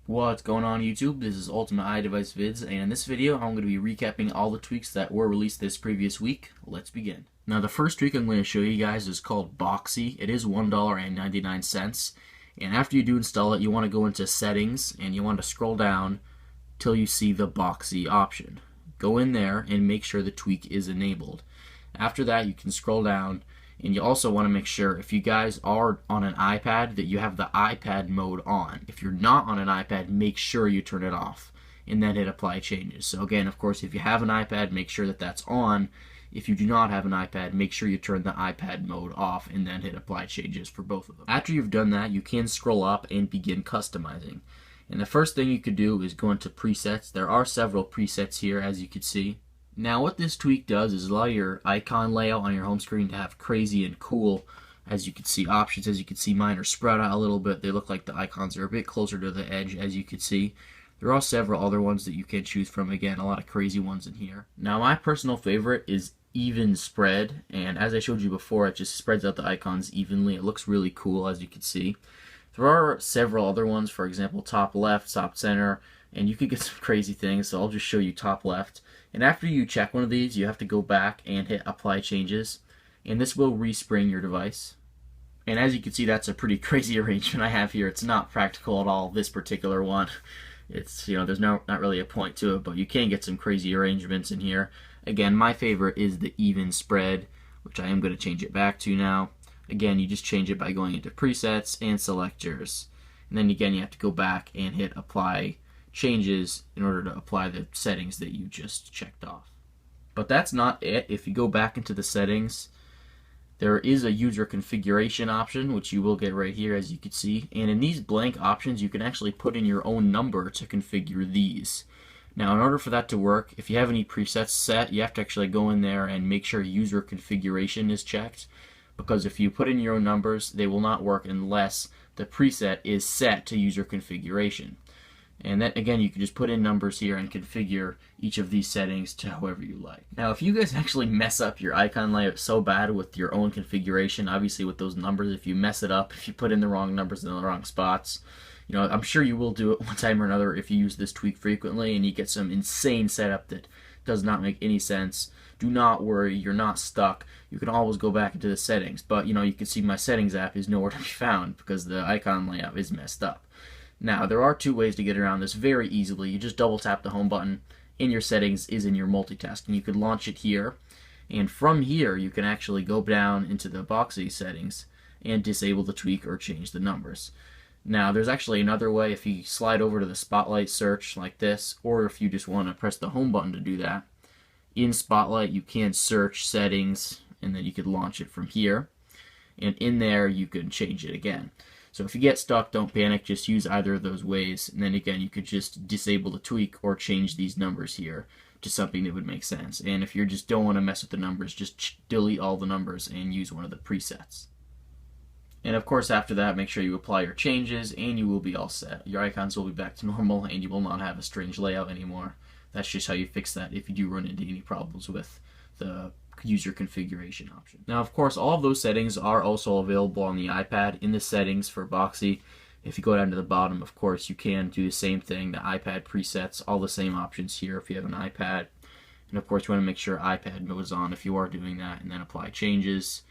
What's going on YouTube? This is UltimateiDeviceVids, and in this video I'm going to be recapping all the tweaks that were released this previous week. Let's begin. Now the first tweak I'm going to show you guys is called Boxy. It is $1.99, and after you do install it, you want to go into Settings, and you want to scroll down till you see the Boxy option. Go in there and make sure the tweak is enabled. After that, you can scroll down, and you also want to make sure, if you guys are on an iPad, that you have the iPad mode on. If you're not on an iPad, make sure you turn it off and then hit apply changes. So again, of course, if you have an iPad, make sure that that's on. If you do not have an iPad, make sure you turn the iPad mode off and then hit apply changes for both of them. After you've done that, you can scroll up and begin customizing. And the first thing you could do is go into presets. There are several presets here, as you can see. Now what this tweak does is allow your icon layout on your home screen to have crazy and cool, as you can see, options. As you can see, mine are spread out a little bit. They look like the icons are a bit closer to the edge, as you can see. There are several other ones that you can choose from. Again, a lot of crazy ones in here. Now my personal favorite is even spread, and as I showed you before, it just spreads out the icons evenly. It looks really cool, as you can see. There are several other ones, for example, top left, top center, and you could get some crazy things, so I'll just show you top left. And after you check one of these, you have to go back and hit apply changes, and this will respring your device. And as you can see, that's a pretty crazy arrangement I have here. It's not practical at all, this particular one. It's, there's not really a point to it, but you can get some crazy arrangements in here. Again, my favorite is the even spread, which I am going to change it back to now. Again, you just change it by going into presets and selectors. And then again, you have to go back and hit apply changes in order to apply the settings that you just checked off. But that's not it. If you go back into the settings, there is a user configuration option, which you will get right here, as you can see. And in these blank options, you can actually put in your own number to configure these. Now, in order for that to work, if you have any presets set, you have to actually go in there and make sure user configuration is checked, because if you put in your own numbers, they will not work unless the preset is set to user configuration. And then again, you can just put in numbers here and configure each of these settings to however you like. Now, if you guys actually mess up your icon layout so bad with your own configuration, obviously with those numbers, if you mess it up, if you put in the wrong numbers in the wrong spots, I'm sure you will do it one time or another if you use this tweak frequently and you get some insane setup that does not make any sense. Do not worry, you're not stuck. You can always go back into the settings, but you can see my settings app is nowhere to be found because the icon layout is messed up. Now, there are two ways to get around this very easily. You just double tap the home button. In your settings is in your multitasking. You could launch it here, and from here you can actually go down into the Boxy settings and disable the tweak or change the numbers. Now, there's actually another way. If you slide over to the Spotlight search like this, or if you just want to press the home button to do that, in Spotlight you can search settings, and then you could launch it from here, and in there you can change it again. So if you get stuck, don't panic, just use either of those ways, and then again you could just disable the tweak or change these numbers here to something that would make sense. And if you just don't want to mess with the numbers, just delete all the numbers and use one of the presets. And of course, after that, make sure you apply your changes and you will be all set. Your icons will be back to normal and you will not have a strange layout anymore. That's just how you fix that if you do run into any problems with the user configuration option. Now, of course, all of those settings are also available on the iPad in the settings for Boxy. If you go down to the bottom, of course, you can do the same thing, the iPad presets, all the same options here if you have an iPad. And of course, you want to make sure iPad mode is on if you are doing that, and then apply changes.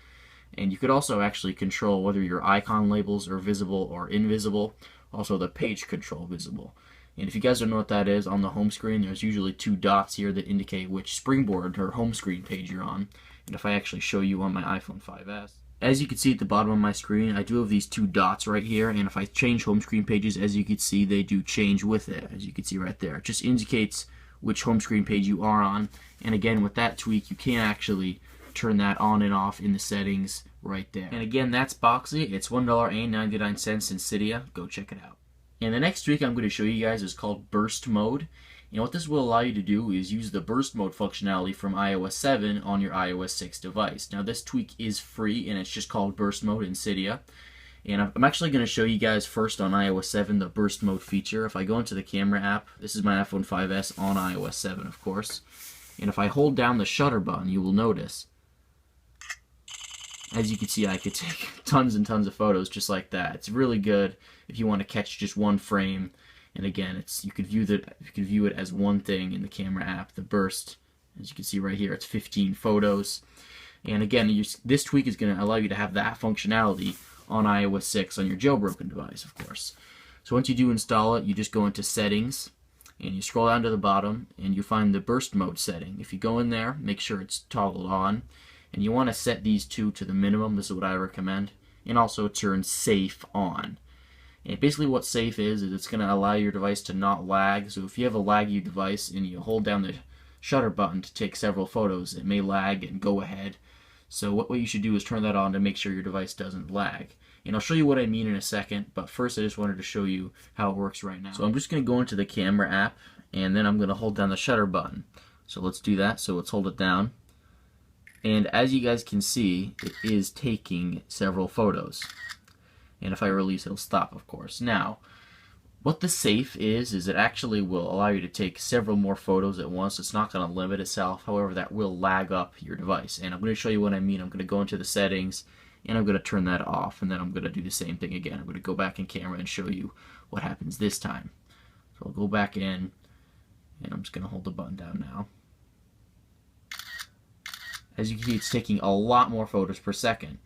And you could also actually control whether your icon labels are visible or invisible, also the page control visible. And if you guys don't know what that is, on the home screen there's usually two dots here that indicate which springboard or home screen page you're on. And if I actually show you on my iPhone 5S, as you can see at the bottom of my screen, I do have these two dots right here, and if I change home screen pages, as you can see, they do change with it, as you can see right there. It just indicates which home screen page you are on, and again, with that tweak, you can actually turn that on and off in the settings right there. And again, that's Boxy. It's $1.99 in Cydia. Go check it out. And the next tweak I'm going to show you guys is called Burst Mode. And what this will allow you to do is use the Burst Mode functionality from iOS 7 on your iOS 6 device. Now this tweak is free and it's just called Burst Mode in Cydia. And I'm actually going to show you guys first on iOS 7 the Burst Mode feature. If I go into the camera app, this is my iPhone 5S on iOS 7 of course. And if I hold down the shutter button, you will notice, as you can see, I could take tons and tons of photos just like that. It's really good if you want to catch just one frame And again, you could view it as one thing in the camera app. The burst, as you can see right here, it's 15 photos. And again, this tweak is going to allow you to have that functionality on iOS 6 on your jailbroken device, of course. So once you do install it, you just go into Settings, and you scroll down to the bottom, and you find the burst mode setting. If you go in there, make sure it's toggled on, and you want to set these two to the minimum. This is what I recommend. And also turn safe on. And basically what safe is it's going to allow your device to not lag. So if you have a laggy device and you hold down the shutter button to take several photos, it may lag and go ahead. So what you should do is turn that on to make sure your device doesn't lag. And I'll show you what I mean in a second, but first I just wanted to show you how it works right now. So I'm just going to go into the camera app, and then I'm going to hold down the shutter button. So let's do that. So let's hold it down. And as you guys can see, it is taking several photos. And if I release, it'll stop, of course. Now, what the safe is it actually will allow you to take several more photos at once. It's not going to limit itself. However, that will lag up your device. And I'm going to show you what I mean. I'm going to go into the settings, and I'm going to turn that off. And then I'm going to do the same thing again. I'm going to go back in camera and show you what happens this time. So I'll go back in, and I'm just going to hold the button down now. As you can see, it's taking a lot more photos per second.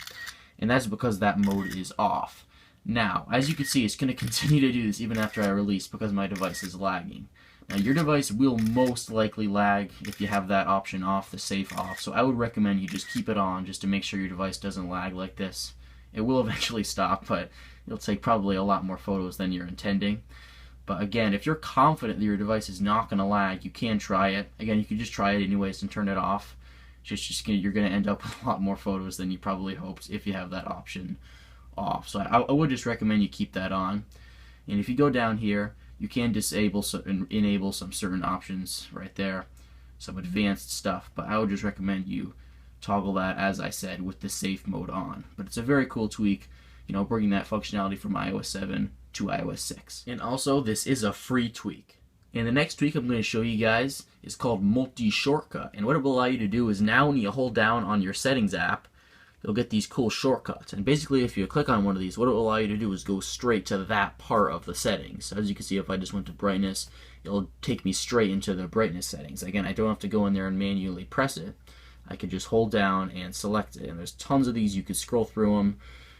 And that's because that mode is off. Now, as you can see, it's going to continue to do this even after I release because my device is lagging. Now, your device will most likely lag if you have that option off, the safe off. So I would recommend you just keep it on just to make sure your device doesn't lag like this. It will eventually stop, but it'll take probably a lot more photos than you're intending. But again, if you're confident that your device is not going to lag, you can try it. Again, you can just try it anyways and turn it off. You're going to end up with a lot more photos than you probably hoped if you have that option off. So I would just recommend you keep that on. And if you go down here, you can disable and enable some certain options right there, some advanced stuff. But I would just recommend you toggle that, as I said, with the safe mode on. But it's a very cool tweak, bringing that functionality from iOS 7 to iOS 6. And also, this is a free tweak. And the next tweak I'm going to show you guys is called MultiShortcut. And what it will allow you to do is now when you hold down on your settings app, you'll get these cool shortcuts. And basically if you click on one of these, what it will allow you to do is go straight to that part of the settings. So as you can see, if I just went to brightness, it'll take me straight into the brightness settings. Again, I don't have to go in there and manually press it. I could just hold down and select it. And there's tons of these. You could scroll through them.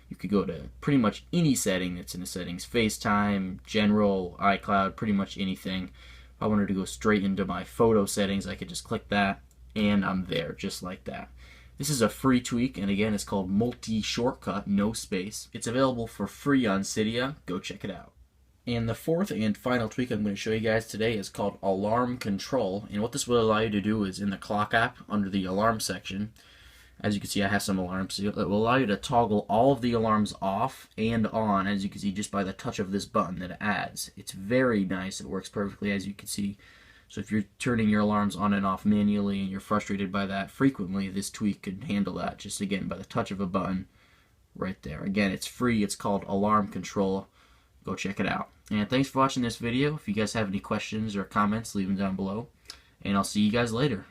You could go to pretty much any setting that's in the settings. FaceTime, General, iCloud, pretty much anything. If I wanted to go straight into my photo settings, I could just click that, and I'm there, just like that. This is a free tweak, and again, it's called MultiShortcut, no space. It's available for free on Cydia. Go check it out. And the fourth and final tweak I'm going to show you guys today is called AlarmControl. And what this will allow you to do is in the clock app, under the alarm section, as you can see, I have some alarms. It will allow you to toggle all of the alarms off and on, as you can see, just by the touch of this button that it adds. It's very nice. It works perfectly, as you can see. So if you're turning your alarms on and off manually and you're frustrated by that frequently, this tweak could handle that just, again, by the touch of a button right there. Again, it's free. It's called AlarmControl. Go check it out. And thanks for watching this video. If you guys have any questions or comments, leave them down below. And I'll see you guys later.